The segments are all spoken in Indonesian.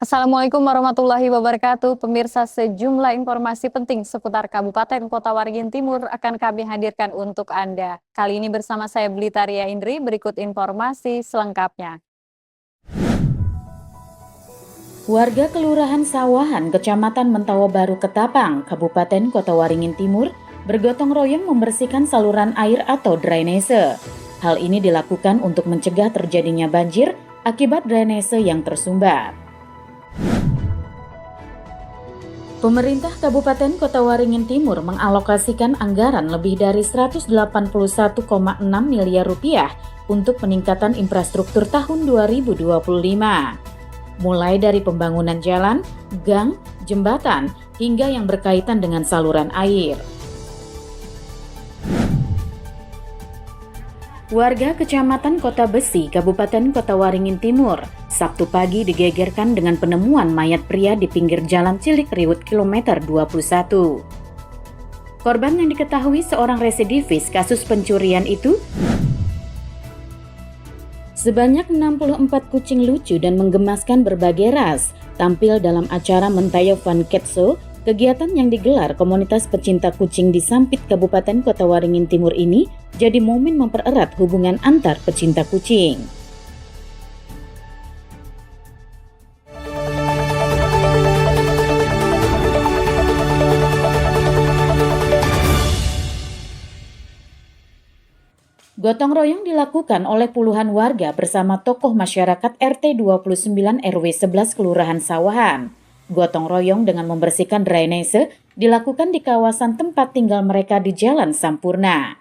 Assalamualaikum warahmatullahi wabarakatuh. Pemirsa, sejumlah informasi penting seputar Kabupaten Kota Waringin Timur akan kami hadirkan untuk Anda. Kali ini bersama saya Blitaria Indri, berikut informasi selengkapnya. Warga Kelurahan Sawahan, Kecamatan Mentawa Baru Ketapang, Kabupaten Kota Waringin Timur, bergotong royong membersihkan saluran air atau drainase. Hal ini dilakukan untuk mencegah terjadinya banjir akibat drainase yang tersumbat. Pemerintah Kabupaten Kota Waringin Timur mengalokasikan anggaran lebih dari 181,6 miliar rupiah untuk peningkatan infrastruktur tahun 2025. Mulai dari pembangunan jalan, gang, jembatan, hingga yang berkaitan dengan saluran air. Warga Kecamatan Kota Besi, Kabupaten Kota Waringin Timur, Sabtu pagi digegerkan dengan penemuan mayat pria di pinggir jalan Cilik Riwut kilometer 21. Korban yang diketahui seorang residivis kasus pencurian itu sebanyak 64 kucing lucu dan menggemaskan berbagai ras tampil dalam acara Mentaya Fun Cat Show. Kegiatan yang digelar komunitas pecinta kucing di Sampit, Kabupaten Kota Waringin Timur ini jadi momen mempererat hubungan antar pecinta kucing. Gotong royong dilakukan oleh puluhan warga bersama tokoh masyarakat RT 29 RW 11 Kelurahan Sawahan. Gotong royong dengan membersihkan drainase dilakukan di kawasan tempat tinggal mereka di Jalan Sampurna.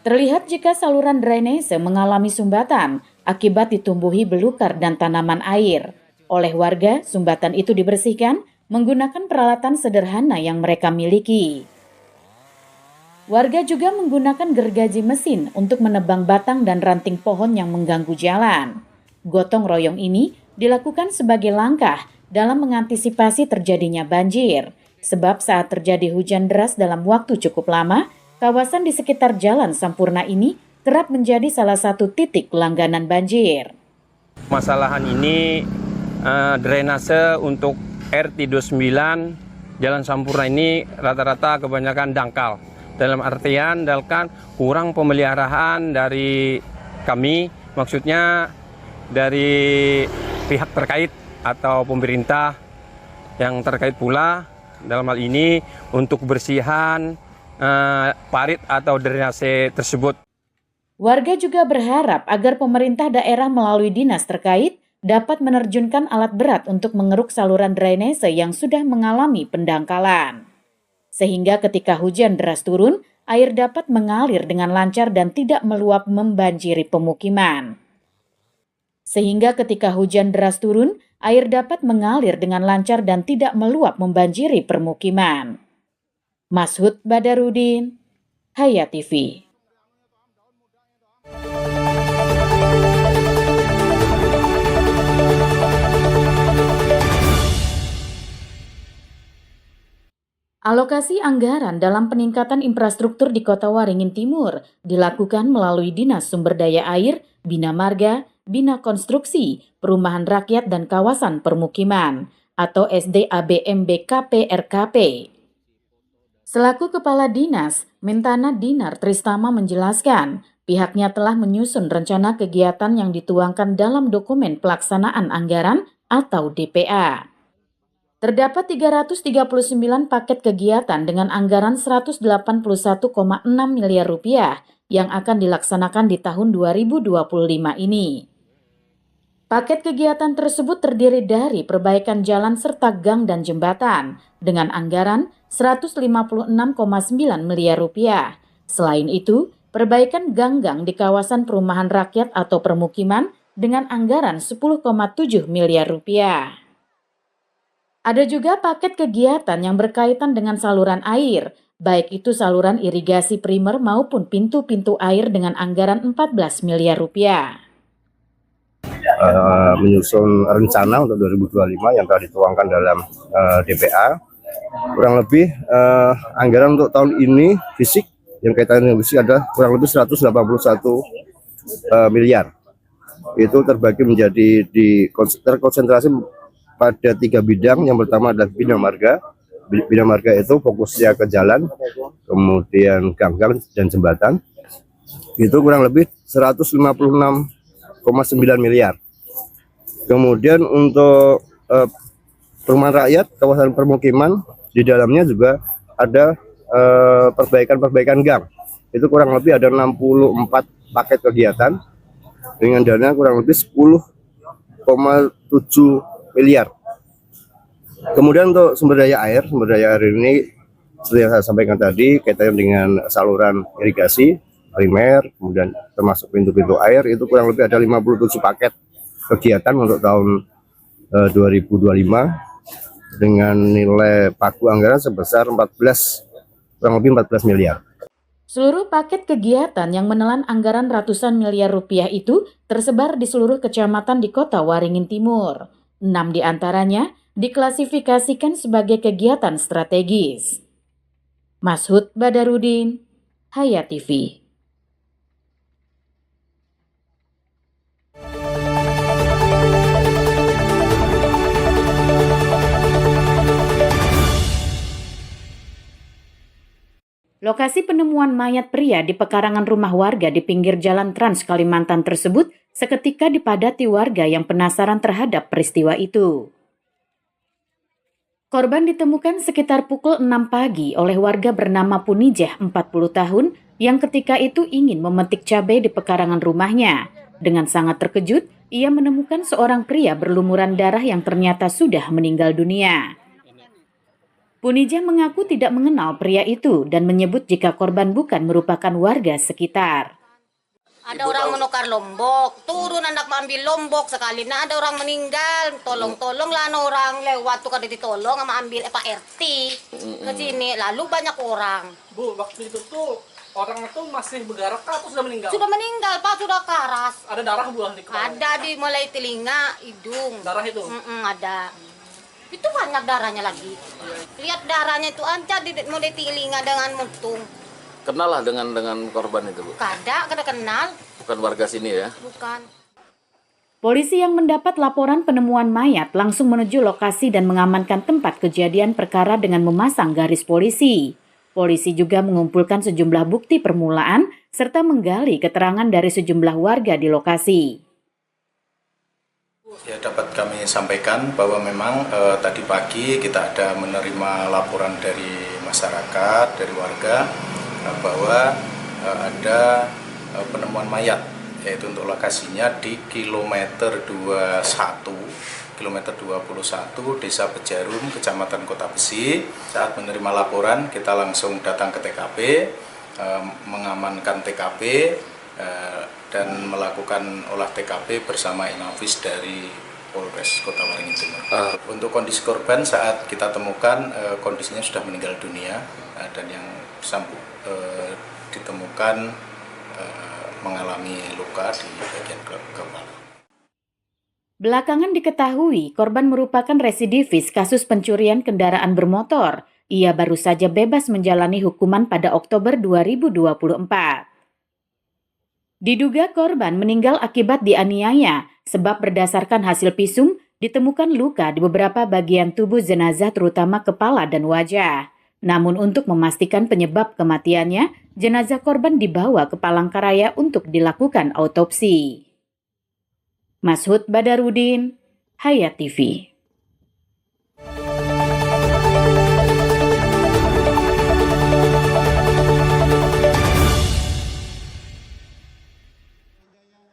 Terlihat jika saluran drainase mengalami sumbatan akibat ditumbuhi belukar dan tanaman air. Oleh warga, sumbatan itu dibersihkan menggunakan peralatan sederhana yang mereka miliki. Warga juga menggunakan gergaji mesin untuk menebang batang dan ranting pohon yang mengganggu jalan. Gotong royong ini dilakukan sebagai langkah dalam mengantisipasi terjadinya banjir, sebab saat terjadi hujan deras dalam waktu cukup lama, kawasan di sekitar Jalan Sampurna ini kerap menjadi salah satu titik langganan banjir. Masalahan ini drainase untuk RT 29 Jalan Sampurna ini rata-rata kebanyakan dangkal. Dalam artian kurang pemeliharaan dari kami, maksudnya dari pihak terkait atau pemerintah yang terkait pula dalam hal ini untuk kebersihan parit atau drainase tersebut. Warga juga berharap agar pemerintah daerah melalui dinas terkait dapat menerjunkan alat berat untuk mengeruk saluran drainase yang sudah mengalami pendangkalan. Sehingga ketika hujan deras turun, air dapat mengalir dengan lancar dan tidak meluap membanjiri pemukiman. Sehingga ketika hujan deras turun, air dapat mengalir dengan lancar dan tidak meluap membanjiri permukiman. Mashud Badarudin, Hayat TV. Alokasi anggaran dalam peningkatan infrastruktur di Kota Waringin Timur dilakukan melalui Dinas Sumber Daya Air, Bina Marga, Bina Konstruksi, Perumahan Rakyat dan Kawasan Permukiman atau SDABMBKP-RKP. Selaku Kepala Dinas, Mentana Dinar Tristama menjelaskan, pihaknya telah menyusun rencana kegiatan yang dituangkan dalam dokumen pelaksanaan anggaran atau DPA. Terdapat 339 paket kegiatan dengan anggaran 181,6 miliar rupiah yang akan dilaksanakan di tahun 2025 ini. Paket kegiatan tersebut terdiri dari perbaikan jalan serta gang dan jembatan dengan anggaran 156,9 miliar rupiah. Selain itu, perbaikan gang-gang di kawasan perumahan rakyat atau permukiman dengan anggaran 10,7 miliar rupiah. Ada juga paket kegiatan yang berkaitan dengan saluran air, baik itu saluran irigasi primer maupun pintu-pintu air dengan anggaran 14 miliar rupiah. Menyusun rencana untuk 2025 yang telah dituangkan dalam DPA. Kurang lebih anggaran untuk tahun ini fisik yang kaitannya dengan fisik ada kurang lebih 181 miliar. itu terbagi menjadi terkonsentrasi pada 3 bidang. Yang pertama adalah bina marga. Bina marga itu fokusnya ke jalan, kemudian gang-gang dan jembatan. Itu kurang lebih 156,9 miliar. Kemudian untuk perumahan rakyat, kawasan permukiman, di dalamnya juga ada perbaikan gang. Itu kurang lebih ada 64 paket kegiatan dengan dana kurang lebih 10,7 miliar. Kemudian untuk sumber daya air ini seperti yang saya sampaikan tadi, kaitannya dengan saluran irigasi primer, kemudian termasuk pintu-pintu air, itu kurang lebih ada 57 paket kegiatan untuk tahun 2025 dengan nilai pagu anggaran sebesar kurang lebih 14 miliar. Seluruh paket kegiatan yang menelan anggaran ratusan miliar rupiah itu tersebar di seluruh kecamatan di Kota Waringin Timur. 6 diantaranya diklasifikasikan sebagai kegiatan strategis. Mashud Badarudin, Hayat TV. Lokasi penemuan mayat pria di pekarangan rumah warga di pinggir jalan Trans Kalimantan tersebut seketika dipadati warga yang penasaran terhadap peristiwa itu. Korban ditemukan sekitar pukul 6 pagi oleh warga bernama Punijah 40 tahun yang ketika itu ingin memetik cabai di pekarangan rumahnya. Dengan sangat terkejut, ia menemukan seorang pria berlumuran darah yang ternyata sudah meninggal dunia. Punijah mengaku tidak mengenal pria itu dan menyebut jika korban bukan merupakan warga sekitar. Ada orang menukar lombok, turun anak mengambil lombok sekali. Nah ada orang meninggal, tolong lah orang lewat tuh kada ditolong sama ambil Pak RT ke sini. Lalu banyak orang. Bu, waktu itu tuh orang itu masih bergerak atau sudah meninggal? Sudah meninggal Pak, sudah karas. Ada darah buah di kepala? Ada di mulai telinga, hidung. Darah itu? Ada. Itu banyak darahnya lagi. Lihat darahnya itu aja mulai telinga dengan muntung. Kenal lah dengan korban itu, Bu? Kada kenal. Bukan warga sini ya? Bukan. Polisi yang mendapat laporan penemuan mayat langsung menuju lokasi dan mengamankan tempat kejadian perkara dengan memasang garis polisi. Polisi juga mengumpulkan sejumlah bukti permulaan serta menggali keterangan dari sejumlah warga di lokasi. Ya, dapat kami sampaikan bahwa memang tadi pagi kita ada menerima laporan dari masyarakat, dari warga bahwa ada penemuan mayat, yaitu untuk lokasinya di kilometer 21, Desa Bejarum, Kecamatan Kota Besi. Saat menerima laporan, kita langsung datang ke TKP, mengamankan TKP, dan melakukan olah TKP bersama Inavis dari Polres Kota Waringin Timur. Untuk kondisi korban saat kita temukan kondisinya sudah meninggal dunia dan yang ditemukan mengalami luka di bagian kepala. Belakangan diketahui korban merupakan residivis kasus pencurian kendaraan bermotor. Ia baru saja bebas menjalani hukuman pada Oktober 2024. Diduga korban meninggal akibat dianiaya, sebab berdasarkan hasil visum ditemukan luka di beberapa bagian tubuh jenazah terutama kepala dan wajah. Namun untuk memastikan penyebab kematiannya, jenazah korban dibawa ke Palangkaraya untuk dilakukan autopsi. Mashud Badarudin, Hayat TV.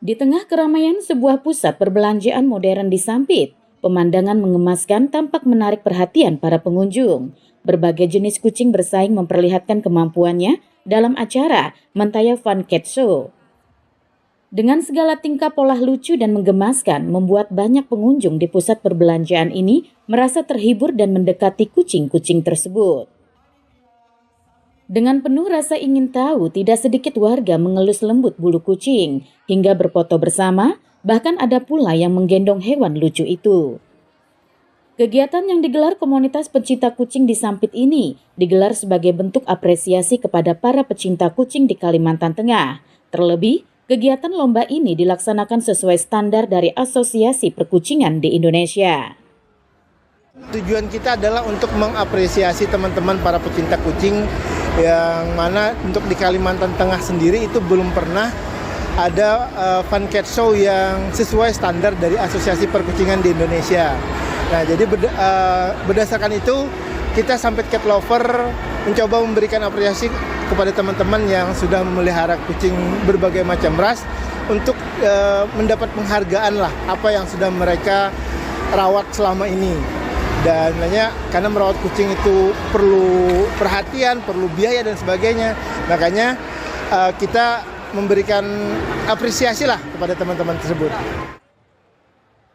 Di tengah keramaian sebuah pusat perbelanjaan modern di Sampit, pemandangan mengemaskan tampak menarik perhatian para pengunjung. Berbagai jenis kucing bersaing memperlihatkan kemampuannya dalam acara Mentaya Fun Cat Show. Dengan segala tingkah pola lucu dan menggemaskan, membuat banyak pengunjung di pusat perbelanjaan ini merasa terhibur dan mendekati kucing-kucing tersebut. Dengan penuh rasa ingin tahu, tidak sedikit warga mengelus lembut bulu kucing, hingga berfoto bersama, bahkan ada pula yang menggendong hewan lucu itu. Kegiatan yang digelar komunitas pencinta kucing di Sampit ini digelar sebagai bentuk apresiasi kepada para pecinta kucing di Kalimantan Tengah. Terlebih, Kegiatan lomba ini dilaksanakan sesuai standar dari Asosiasi Perkucingan di Indonesia. Tujuan kita adalah untuk mengapresiasi teman-teman para pecinta kucing yang mana untuk di Kalimantan Tengah sendiri itu belum pernah ada fun cat show yang sesuai standar dari Asosiasi Perkucingan di Indonesia. Nah, jadi berdasarkan itu kita Sampit Cat Lover mencoba memberikan apresiasi kepada teman-teman yang sudah memelihara kucing berbagai macam ras untuk mendapat penghargaan lah apa yang sudah mereka rawat selama ini. Dan karena merawat kucing itu perlu perhatian, perlu biaya dan sebagainya. Makanya kita memberikan apresiasi lah kepada teman-teman tersebut.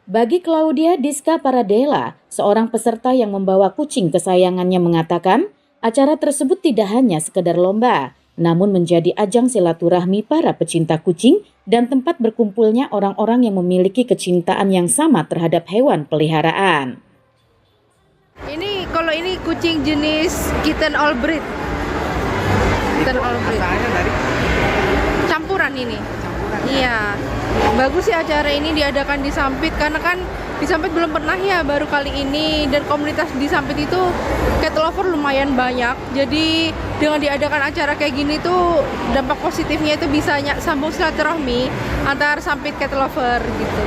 Bagi Claudia Diska Paradela, seorang peserta yang membawa kucing kesayangannya mengatakan, acara tersebut tidak hanya sekedar lomba, namun menjadi ajang silaturahmi para pecinta kucing dan tempat berkumpulnya orang-orang yang memiliki kecintaan yang sama terhadap hewan peliharaan. Kalau ini kucing jenis kitten all breed. Kitten all breed. Campuran ini. Iya. Bagus sih acara ini diadakan di Sampit karena kan di Sampit belum pernah ya, baru kali ini, dan komunitas di Sampit itu cat lover lumayan banyak. Jadi dengan diadakan acara kayak gini tuh dampak positifnya itu bisa sambung silaturahmi antar Sampit cat lover gitu.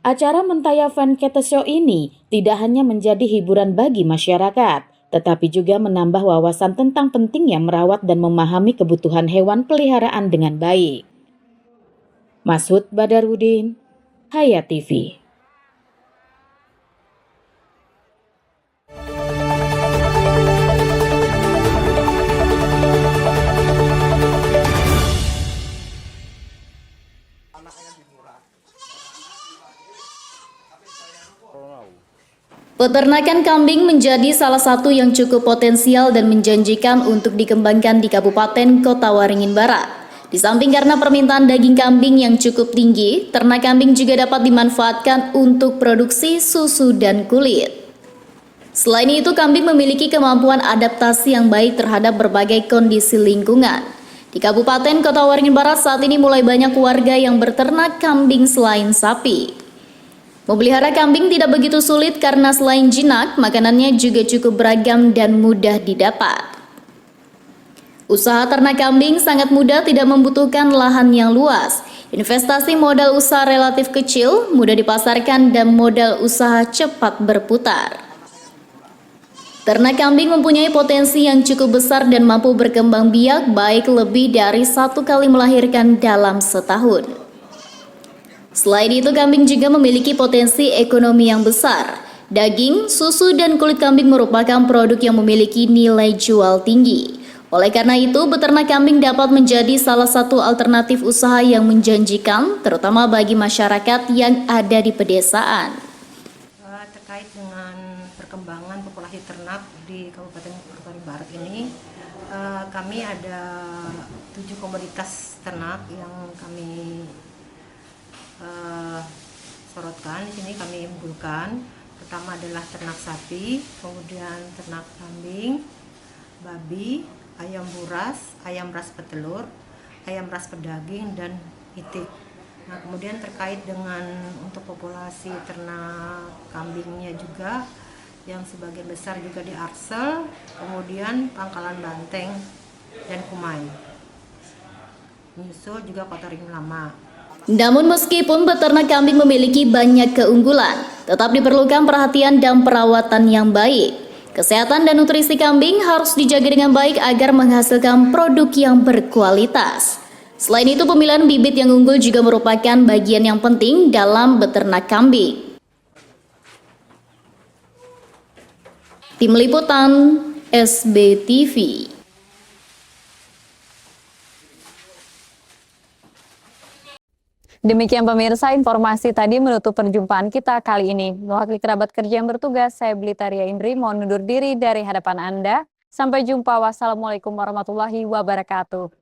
Acara Mentaya Fun Cat Show ini tidak hanya menjadi hiburan bagi masyarakat, tetapi juga menambah wawasan tentang pentingnya merawat dan memahami kebutuhan hewan peliharaan dengan baik. Masud Badarudin, Hayat TV. Peternakan kambing menjadi salah satu yang cukup potensial dan menjanjikan untuk dikembangkan di Kabupaten Kota Waringin Barat. Di samping karena permintaan daging kambing yang cukup tinggi, ternak kambing juga dapat dimanfaatkan untuk produksi susu dan kulit. Selain itu, kambing memiliki kemampuan adaptasi yang baik terhadap berbagai kondisi lingkungan. Di Kabupaten Kota Waringin Barat saat ini mulai banyak warga yang berternak kambing selain sapi. Memelihara kambing tidak begitu sulit karena selain jinak, makanannya juga cukup beragam dan mudah didapat. Usaha ternak kambing sangat mudah, tidak membutuhkan lahan yang luas. Investasi modal usaha relatif kecil, mudah dipasarkan, dan modal usaha cepat berputar. Ternak kambing mempunyai potensi yang cukup besar dan mampu berkembang biak baik lebih dari 1 kali melahirkan dalam setahun. Selain itu, kambing juga memiliki potensi ekonomi yang besar. Daging, susu, dan kulit kambing merupakan produk yang memiliki nilai jual tinggi. Oleh karena itu, beternak kambing dapat menjadi salah satu alternatif usaha yang menjanjikan, terutama bagi masyarakat yang ada di pedesaan. Terkait dengan perkembangan populasi ternak di Kabupaten Kota Barat ini, kami ada 7 komoditas ternak yang kami sorotkan. Di sini kami unggulkan. Pertama adalah ternak sapi, kemudian ternak kambing, babi, ayam ras petelur, ayam ras pedaging, dan itik. Nah, kemudian terkait dengan untuk populasi ternak kambingnya juga yang sebagian besar juga di Arsel, kemudian Pangkalan Banteng dan Kumai. Menyusul juga Kota Waringin Lama. Namun meskipun beternak kambing memiliki banyak keunggulan, tetap diperlukan perhatian dan perawatan yang baik. Kesehatan dan nutrisi kambing harus dijaga dengan baik agar menghasilkan produk yang berkualitas. Selain itu, pemilihan bibit yang unggul juga merupakan bagian yang penting dalam beternak kambing. Tim Liputan SBTV. Demikian pemirsa, informasi tadi menutup perjumpaan kita kali ini. Mewakili kerabat kerja yang bertugas, saya Blitaria Indri mohon undur diri dari hadapan Anda. Sampai jumpa. Wassalamualaikum warahmatullahi wabarakatuh.